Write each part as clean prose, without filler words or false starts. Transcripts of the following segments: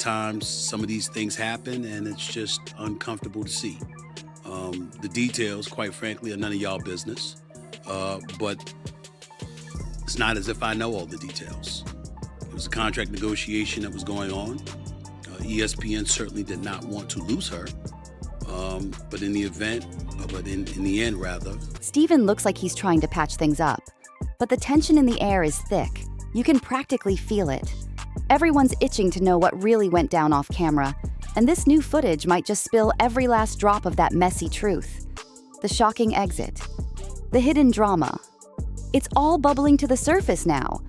times some of these things happen and it's just uncomfortable to see. The details, quite frankly, are none of y'all business. But it's not as if I know all the details. It was a contract negotiation that was going on. ESPN certainly did not want to lose her. But in the end, rather. Steven looks like he's trying to patch things up. But the tension in the air is thick. You can practically feel it. Everyone's itching to know what really went down off camera, and this new footage might just spill every last drop of that messy truth. The shocking exit. The hidden drama. It's all bubbling to the surface now.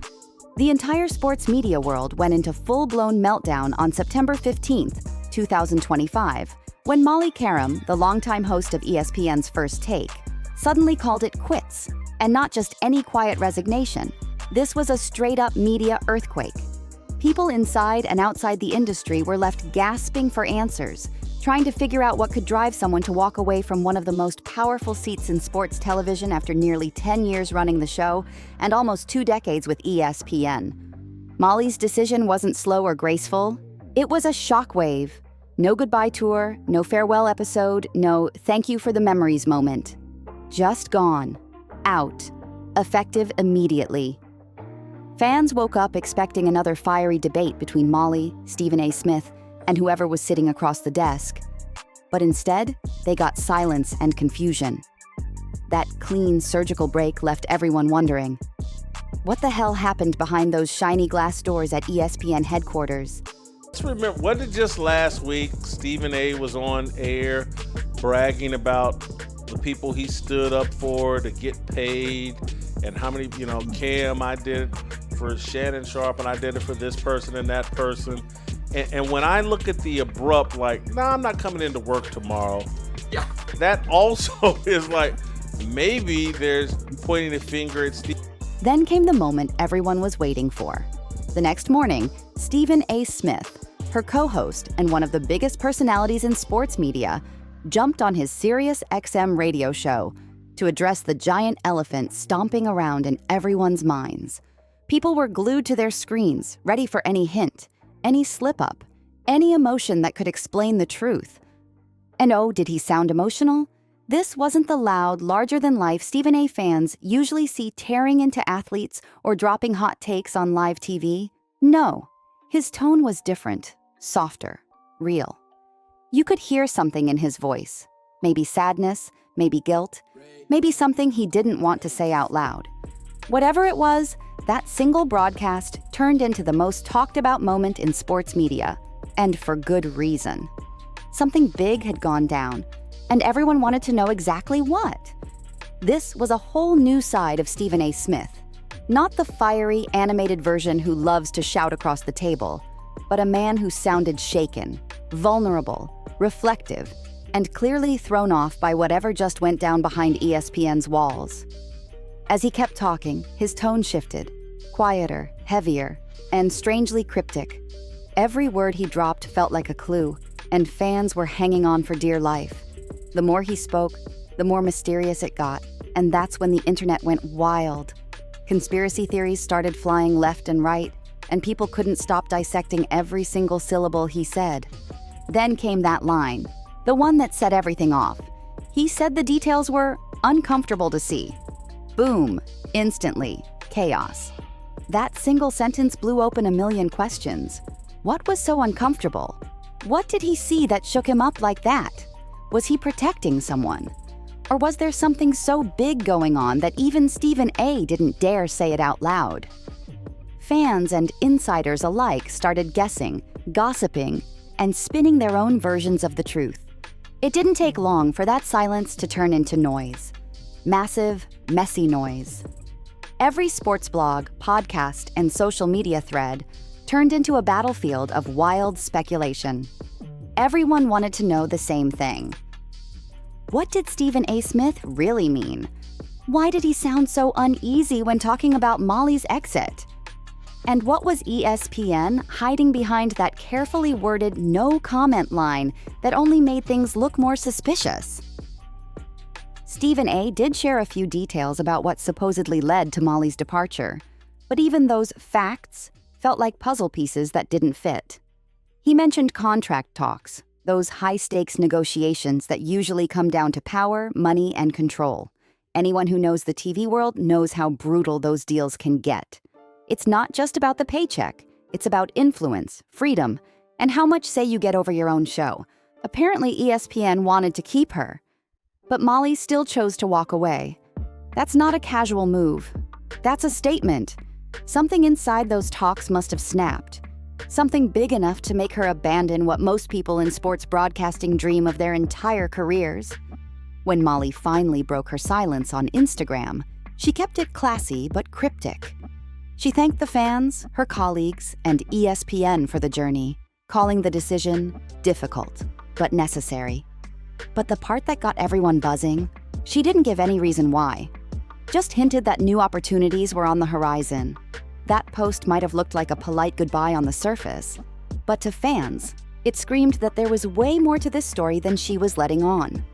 The entire sports media world went into full-blown meltdown on September 15th, 2025, when Molly Qerim, the longtime host of ESPN's First Take, suddenly called it quits, and not just any quiet resignation. This was a straight-up media earthquake. People inside and outside the industry were left gasping for answers, trying to figure out what could drive someone to walk away from one of the most powerful seats in sports television after nearly 10 years running the show and almost 2 decades with ESPN. Molly's decision wasn't slow or graceful. It was a shockwave. No goodbye tour, no farewell episode, no thank you for the memories moment. Just gone. Out. Effective immediately. Fans woke up expecting another fiery debate between Molly, Stephen A. Smith, and whoever was sitting across the desk. But instead, they got silence and confusion. That clean, surgical break left everyone wondering, what the hell happened behind those shiny glass doors at ESPN headquarters? Let's remember, wasn't it just last week Stephen A. was on air bragging about the people he stood up for to get paid and how many, Cam, I did it for Shannon Sharp and I did it for this person and that person. And when I look at the abrupt, I'm not coming into work tomorrow. Yeah. That also is maybe there's pointing a finger at Steve. Then came the moment everyone was waiting for. The next morning, Stephen A. Smith, her co-host and one of the biggest personalities in sports media, jumped on his Sirius XM radio show to address the giant elephant stomping around in everyone's minds. People were glued to their screens, ready for any hint, any slip-up, any emotion that could explain the truth. And oh, did he sound emotional? This wasn't the loud, larger-than-life Stephen A. fans usually see tearing into athletes or dropping hot takes on live TV. No, his tone was different, softer, real. You could hear something in his voice, maybe sadness, maybe guilt, maybe something he didn't want to say out loud. Whatever it was, that single broadcast turned into the most talked about moment in sports media, and for good reason. Something big had gone down, and everyone wanted to know exactly what. This was a whole new side of Stephen A. Smith, not the fiery, animated version who loves to shout across the table, but a man who sounded shaken, vulnerable, reflective, and clearly thrown off by whatever just went down behind ESPN's walls. As he kept talking, his tone shifted, quieter, heavier, and strangely cryptic. Every word he dropped felt like a clue, and fans were hanging on for dear life. The more he spoke, the more mysterious it got, and that's when the internet went wild. Conspiracy theories started flying left and right, and people couldn't stop dissecting every single syllable he said. Then came that line, the one that set everything off. He said the details were uncomfortable to see. Boom, instantly, chaos. That single sentence blew open a million questions. What was so uncomfortable? What did he see that shook him up like that? Was he protecting someone? Or was there something so big going on that even Stephen A. didn't dare say it out loud? Fans and insiders alike started guessing, gossiping, and spinning their own versions of the truth. It didn't take long for that silence to turn into noise. Massive, messy noise. Every sports blog, podcast, and social media thread turned into a battlefield of wild speculation. Everyone wanted to know the same thing. What did Stephen A. Smith really mean? Why did he sound so uneasy when talking about Molly's exit? And what was ESPN hiding behind that carefully worded no comment line that only made things look more suspicious? Stephen A. did share a few details about what supposedly led to Molly's departure, but even those facts felt like puzzle pieces that didn't fit. He mentioned contract talks, those high-stakes negotiations that usually come down to power, money, and control. Anyone who knows the TV world knows how brutal those deals can get. It's not just about the paycheck. It's about influence, freedom, and how much say you get over your own show. Apparently, ESPN wanted to keep her. But Molly still chose to walk away. That's not a casual move. That's a statement. Something inside those talks must have snapped. Something big enough to make her abandon what most people in sports broadcasting dream of their entire careers. When Molly finally broke her silence on Instagram, she kept it classy but cryptic. She thanked the fans, her colleagues, and ESPN for the journey, calling the decision difficult but necessary. But the part that got everyone buzzing, she didn't give any reason why. Just hinted that new opportunities were on the horizon. That post might have looked like a polite goodbye on the surface, but to fans, it screamed that there was way more to this story than she was letting on.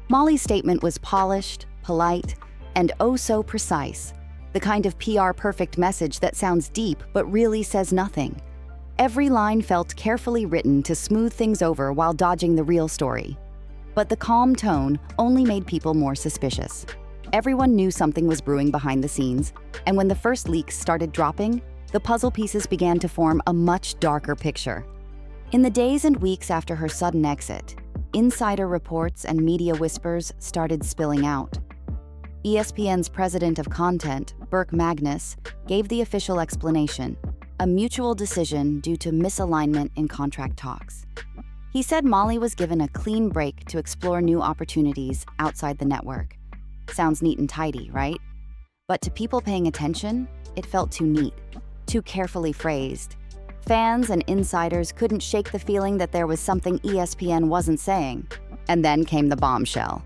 Molly's statement was polished, polite, and oh so precise, the kind of PR-perfect message that sounds deep but really says nothing. Every line felt carefully written to smooth things over while dodging the real story. But the calm tone only made people more suspicious. Everyone knew something was brewing behind the scenes, and when the first leaks started dropping, the puzzle pieces began to form a much darker picture. In the days and weeks after her sudden exit, insider reports and media whispers started spilling out. ESPN's president of content, Burke Magnus, gave the official explanation, a mutual decision due to misalignment in contract talks. He said Molly was given a clean break to explore new opportunities outside the network. Sounds neat and tidy, right? But to people paying attention, it felt too neat, too carefully phrased. Fans and insiders couldn't shake the feeling that there was something ESPN wasn't saying. And then came the bombshell.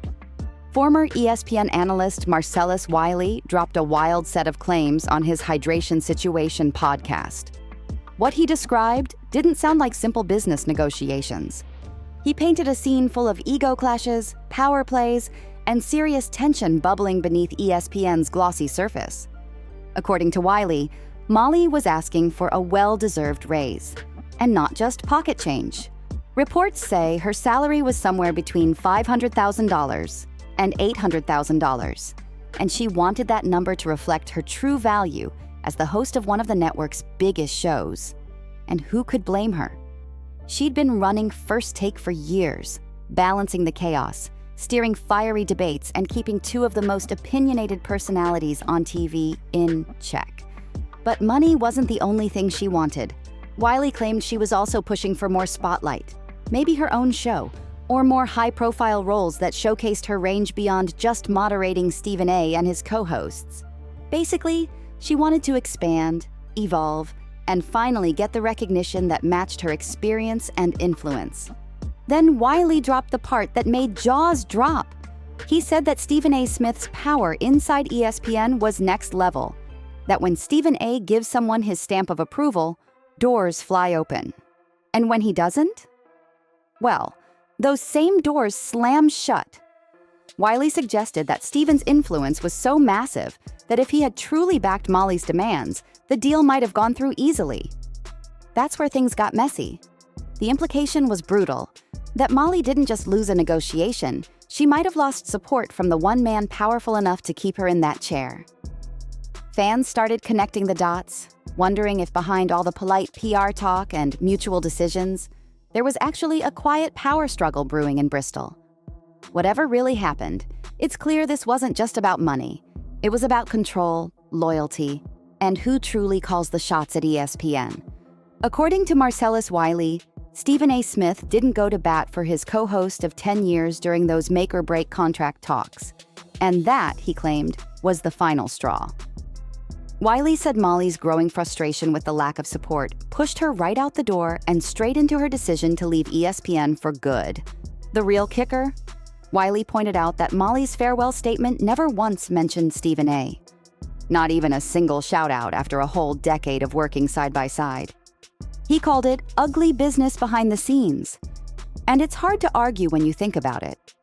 Former ESPN analyst Marcellus Wiley dropped a wild set of claims on his Hydration Situation podcast. What he described didn't sound like simple business negotiations. He painted a scene full of ego clashes, power plays, and serious tension bubbling beneath ESPN's glossy surface. According to Wiley, Molly was asking for a well-deserved raise, and not just pocket change. Reports say her salary was somewhere between $500,000 and $800,000, and she wanted that number to reflect her true value as the host of one of the network's biggest shows. And who could blame her? She'd been running First Take for years, balancing the chaos, steering fiery debates, and keeping two of the most opinionated personalities on TV in check. But money wasn't the only thing she wanted. Wiley claimed she was also pushing for more spotlight, maybe her own show, or more high-profile roles that showcased her range beyond just moderating Stephen A. and his co-hosts. Basically, she wanted to expand, evolve, and finally get the recognition that matched her experience and influence. Then Wiley dropped the part that made jaws drop. He said that Stephen A. Smith's power inside ESPN was next level, that when Stephen A. gives someone his stamp of approval, doors fly open. And when he doesn't? Well, those same doors slam shut. Wiley suggested that Stephen's influence was so massive that if he had truly backed Molly's demands, the deal might have gone through easily. That's where things got messy. The implication was brutal, that Molly didn't just lose a negotiation, she might have lost support from the one man powerful enough to keep her in that chair. Fans started connecting the dots, wondering if behind all the polite PR talk and mutual decisions, there was actually a quiet power struggle brewing in Bristol. Whatever really happened, it's clear this wasn't just about money. It was about control, loyalty, and who truly calls the shots at ESPN. According to Marcellus Wiley, Stephen A. Smith didn't go to bat for his co-host of 10 years during those make-or-break contract talks. And that, he claimed, was the final straw. Wiley said Molly's growing frustration with the lack of support pushed her right out the door and straight into her decision to leave ESPN for good. The real kicker? Wiley pointed out that Molly's farewell statement never once mentioned Stephen A. Not even a single shout-out after a whole decade of working side by side. He called it ugly business behind the scenes. And it's hard to argue when you think about it.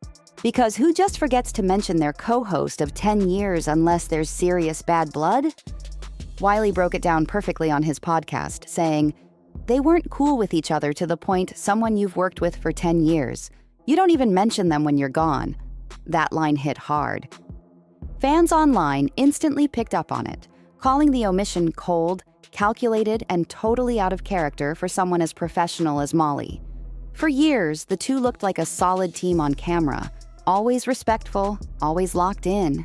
Because who just forgets to mention their co-host of 10 years unless there's serious bad blood? Wiley broke it down perfectly on his podcast, saying, They weren't cool with each other to the point someone you've worked with for 10 years. You don't even mention them when you're gone. That line hit hard. Fans online instantly picked up on it, calling the omission cold, calculated, and totally out of character for someone as professional as Molly. For years, the two looked like a solid team on camera, always respectful, always locked in.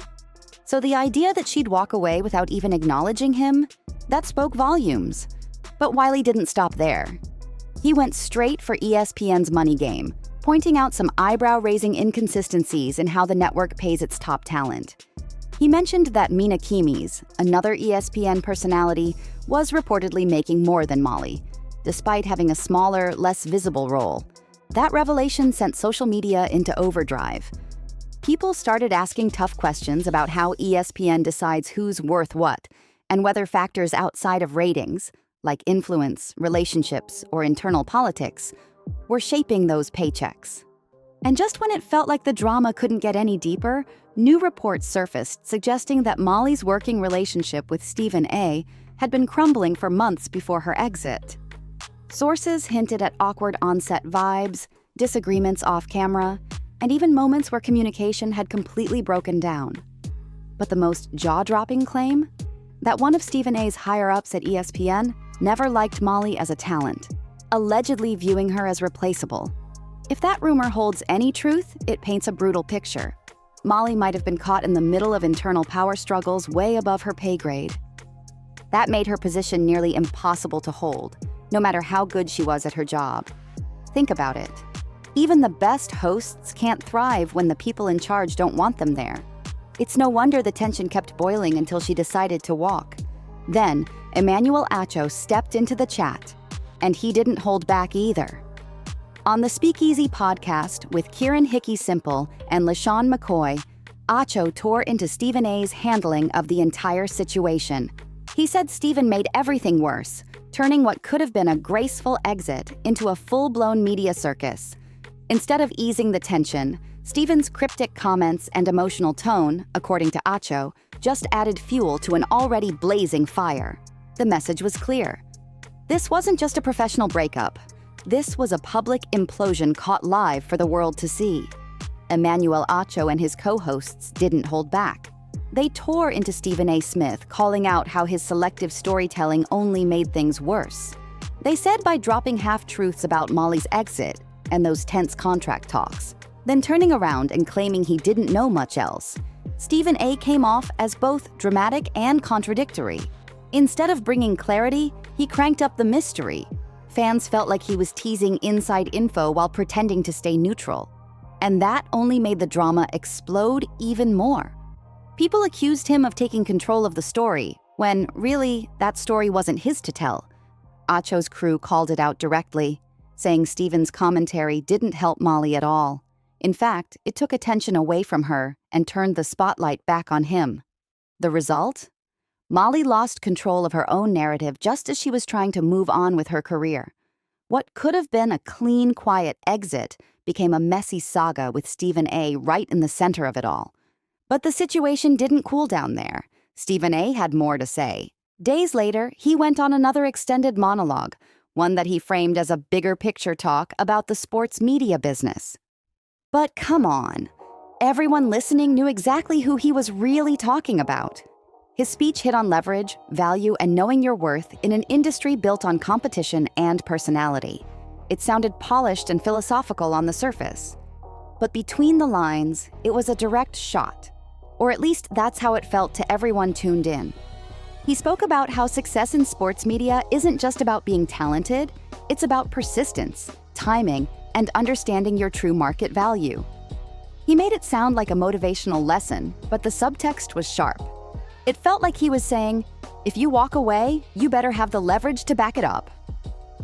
So the idea that she'd walk away without even acknowledging him, that spoke volumes. But Wiley didn't stop there. He went straight for ESPN's money game, pointing out some eyebrow-raising inconsistencies in how the network pays its top talent. He mentioned that Molly Qerim, another ESPN personality, was reportedly making more than Molly, despite having a smaller, less visible role. That revelation sent social media into overdrive. People started asking tough questions about how ESPN decides who's worth what, and whether factors outside of ratings, like influence, relationships, or internal politics, were shaping those paychecks. And just when it felt like the drama couldn't get any deeper, new reports surfaced suggesting that Molly's working relationship with Stephen A. had been crumbling for months before her exit. Sources hinted at awkward on-set vibes, disagreements off-camera, and even moments where communication had completely broken down. But the most jaw-dropping claim? That one of Stephen A.'s higher-ups at ESPN never liked Molly as a talent, allegedly viewing her as replaceable. If that rumor holds any truth, it paints a brutal picture. Molly might have been caught in the middle of internal power struggles way above her pay grade. That made her position nearly impossible to hold, no matter how good she was at her job. Think about it. Even the best hosts can't thrive when the people in charge don't want them there. It's no wonder the tension kept boiling until she decided to walk. Then, Emmanuel Acho stepped into the chat, and he didn't hold back either. On the Speakeasy podcast with Kieran Hickey-Simple and LaShawn McCoy, Acho tore into Stephen A.'s handling of the entire situation. He said Stephen made everything worse, turning what could have been a graceful exit into a full-blown media circus. Instead of easing the tension, Stephen's cryptic comments and emotional tone, according to Acho, just added fuel to an already blazing fire. The message was clear. This wasn't just a professional breakup. This was a public implosion caught live for the world to see. Emmanuel Acho and his co-hosts didn't hold back. They tore into Stephen A. Smith, calling out how his selective storytelling only made things worse. They said by dropping half-truths about Molly's exit and those tense contract talks, then turning around and claiming he didn't know much else, Stephen A. came off as both dramatic and contradictory. Instead of bringing clarity, he cranked up the mystery. Fans felt like he was teasing inside info while pretending to stay neutral. And that only made the drama explode even more. People accused him of taking control of the story, when, really, that story wasn't his to tell. Acho's crew called it out directly, saying Stephen's commentary didn't help Molly at all. In fact, it took attention away from her and turned the spotlight back on him. The result? Molly lost control of her own narrative just as she was trying to move on with her career. What could have been a clean, quiet exit became a messy saga with Stephen A. right in the center of it all. But the situation didn't cool down there. Stephen A. had more to say. Days later, he went on another extended monologue, one that he framed as a bigger picture talk about the sports media business. But come on, everyone listening knew exactly who he was really talking about. His speech hit on leverage, value, and knowing your worth in an industry built on competition and personality. It sounded polished and philosophical on the surface. But between the lines, it was a direct shot. Or at least that's how it felt to everyone tuned in. He spoke about how success in sports media isn't just about being talented, it's about persistence, timing, and understanding your true market value. He made it sound like a motivational lesson, but the subtext was sharp. It felt like he was saying, if you walk away, you better have the leverage to back it up.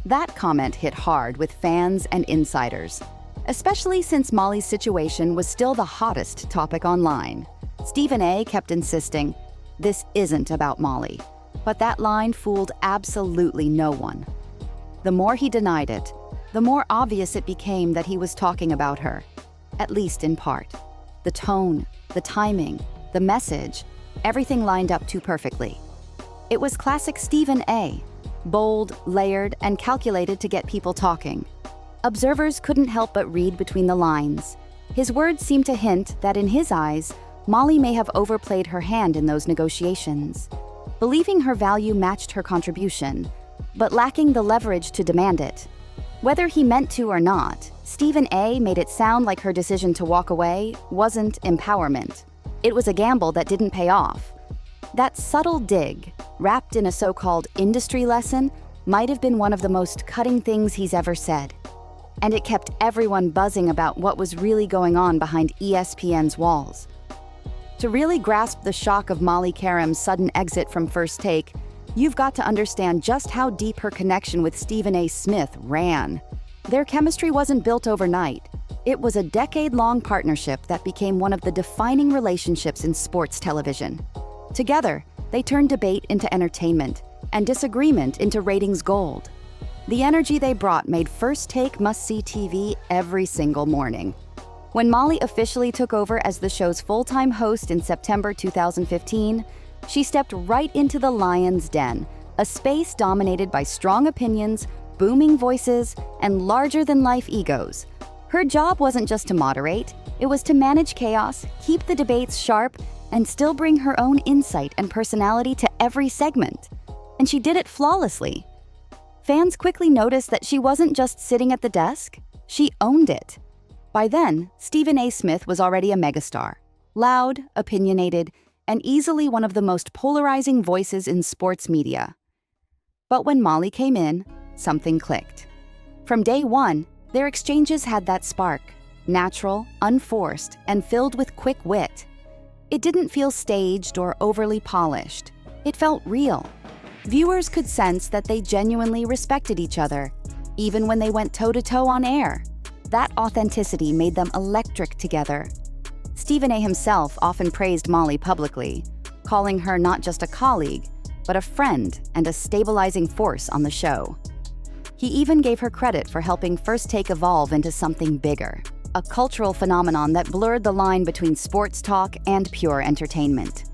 That comment hit hard with fans and insiders, especially since Molly's situation was still the hottest topic online. Stephen A. kept insisting, this isn't about Molly. But that line fooled absolutely no one. The more he denied it, the more obvious it became that he was talking about her, at least in part. The tone, the timing, the message, everything lined up too perfectly. It was classic Stephen A., bold, layered, and calculated to get people talking. Observers couldn't help but read between the lines. His words seemed to hint that in his eyes, Molly may have overplayed her hand in those negotiations, believing her value matched her contribution, but lacking the leverage to demand it. Whether he meant to or not, Stephen A. made it sound like her decision to walk away wasn't empowerment. It was a gamble that didn't pay off. That subtle dig, wrapped in a so-called industry lesson, might have been one of the most cutting things he's ever said. And it kept everyone buzzing about what was really going on behind ESPN's walls. To really grasp the shock of Molly Qerim's sudden exit from First Take, you've got to understand just how deep her connection with Stephen A. Smith ran. Their chemistry wasn't built overnight. It was a decade-long partnership that became one of the defining relationships in sports television. Together, they turned debate into entertainment and disagreement into ratings gold. The energy they brought made First Take must-see TV every single morning. When Molly officially took over as the show's full-time host in September 2015, she stepped right into the lion's den, a space dominated by strong opinions, booming voices, and larger-than-life egos. Her job wasn't just to moderate, it was to manage chaos, keep the debates sharp, and still bring her own insight and personality to every segment. And she did it flawlessly. Fans quickly noticed that she wasn't just sitting at the desk, she owned it. By then, Stephen A. Smith was already a megastar, loud, opinionated, and easily one of the most polarizing voices in sports media. But when Molly came in, something clicked. From day one, their exchanges had that spark, natural, unforced, and filled with quick wit. It didn't feel staged or overly polished. It felt real. Viewers could sense that they genuinely respected each other, even when they went toe-to-toe on air. That authenticity made them electric together. Stephen A. himself often praised Molly publicly, calling her not just a colleague, but a friend and a stabilizing force on the show. He even gave her credit for helping First Take evolve into something bigger, a cultural phenomenon that blurred the line between sports talk and pure entertainment.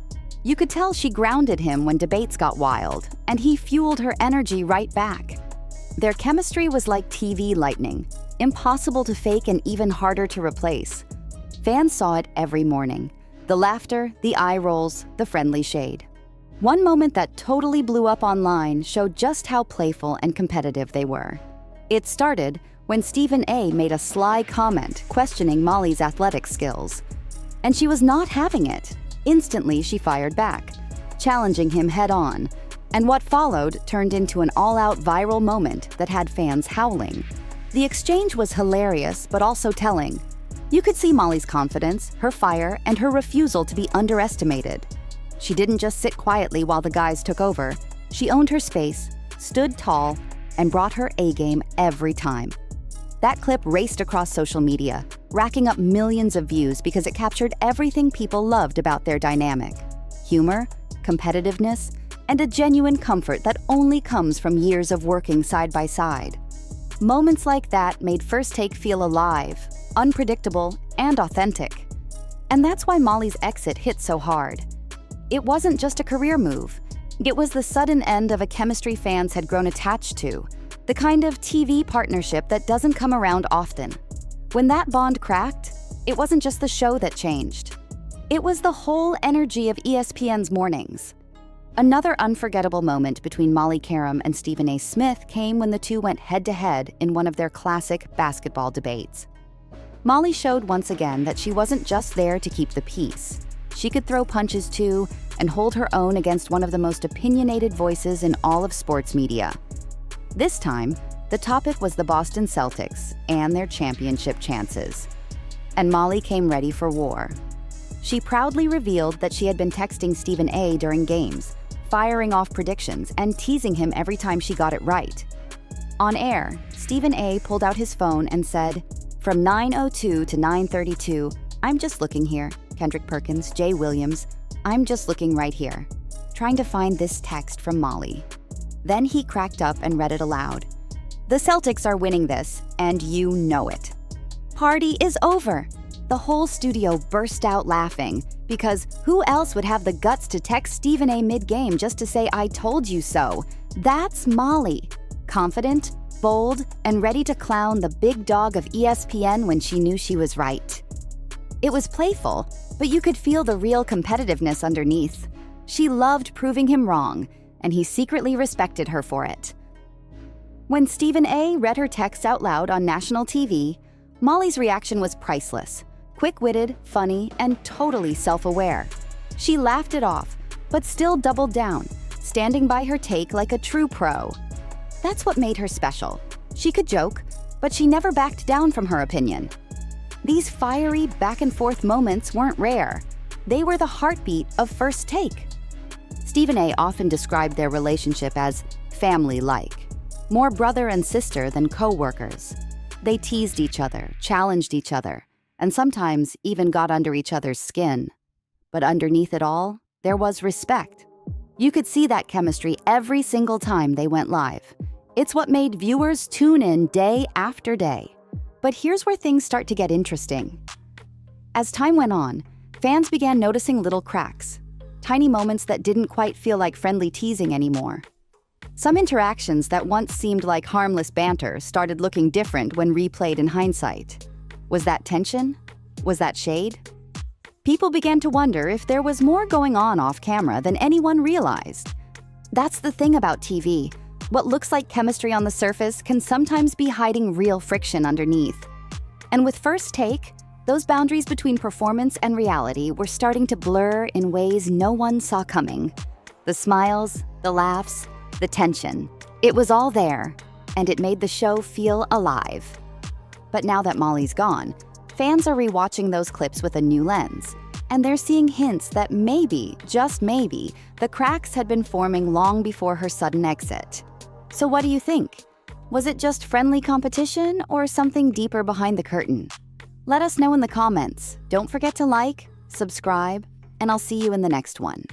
You could tell she grounded him when debates got wild, and he fueled her energy right back. Their chemistry was like TV lightning, impossible to fake and even harder to replace. Fans saw it every morning. The laughter, the eye rolls, the friendly shade. One moment that totally blew up online showed just how playful and competitive they were. It started when Stephen A. made a sly comment questioning Molly's athletic skills. And she was not having it. Instantly, she fired back, challenging him head-on. And what followed turned into an all-out viral moment that had fans howling. The exchange was hilarious, but also telling. You could see Molly's confidence, her fire, and her refusal to be underestimated. She didn't just sit quietly while the guys took over. She owned her space, stood tall, and brought her A-game every time. That clip raced across social media, racking up millions of views because it captured everything people loved about their dynamic. Humor, competitiveness, and a genuine comfort that only comes from years of working side by side. Moments like that made First Take feel alive, unpredictable, and authentic. And that's why Molly's exit hit so hard. It wasn't just a career move. It was the sudden end of a chemistry fans had grown attached to, the kind of TV partnership that doesn't come around often. When that bond cracked, it wasn't just the show that changed. It was the whole energy of ESPN's mornings. Another unforgettable moment between Molly Qerim and Stephen A. Smith came when the two went head-to-head in one of their classic basketball debates. Molly showed once again that she wasn't just there to keep the peace. She could throw punches too and hold her own against one of the most opinionated voices in all of sports media. This time, the topic was the Boston Celtics and their championship chances. And Molly came ready for war. She proudly revealed that she had been texting Stephen A. during games, firing off predictions and teasing him every time she got it right. On air, Stephen A. pulled out his phone and said, "From 9:02 to 9:32, I'm just looking here. Kendrick Perkins, Jay Williams, I'm just looking right here, trying to find this text from Molly." Then he cracked up and read it aloud. "The Celtics are winning this, and you know it. Party is over." The whole studio burst out laughing, because who else would have the guts to text Stephen A. mid-game just to say, "I told you so," That's Molly, confident, bold, and ready to clown the big dog of ESPN when she knew she was right. It was playful, but you could feel the real competitiveness underneath. She loved proving him wrong, and he secretly respected her for it. When Stephen A. read her text out loud on national TV, Molly's reaction was priceless, quick-witted, funny, and totally self-aware. She laughed it off, but still doubled down, standing by her take like a true pro. That's what made her special. She could joke, but she never backed down from her opinion. These fiery back-and-forth moments weren't rare. They were the heartbeat of First Take. Stephen A. often described their relationship as family-like, more brother and sister than co-workers. They teased each other, challenged each other, and sometimes even got under each other's skin. But underneath it all, there was respect. You could see that chemistry every single time they went live. It's what made viewers tune in day after day. But here's where things start to get interesting. As time went on, fans began noticing little cracks, tiny moments that didn't quite feel like friendly teasing anymore. Some interactions that once seemed like harmless banter started looking different when replayed in hindsight. Was that tension? Was that shade? People began to wonder if there was more going on off camera than anyone realized. That's the thing about TV. What looks like chemistry on the surface can sometimes be hiding real friction underneath. And with First Take, those boundaries between performance and reality were starting to blur in ways no one saw coming. The smiles, the laughs, the tension. It was all there, and it made the show feel alive. But now that Molly's gone, fans are rewatching those clips with a new lens, and they're seeing hints that maybe, just maybe, the cracks had been forming long before her sudden exit. So what do you think? Was it just friendly competition or something deeper behind the curtain? Let us know in the comments. Don't forget to like, subscribe, and I'll see you in the next one.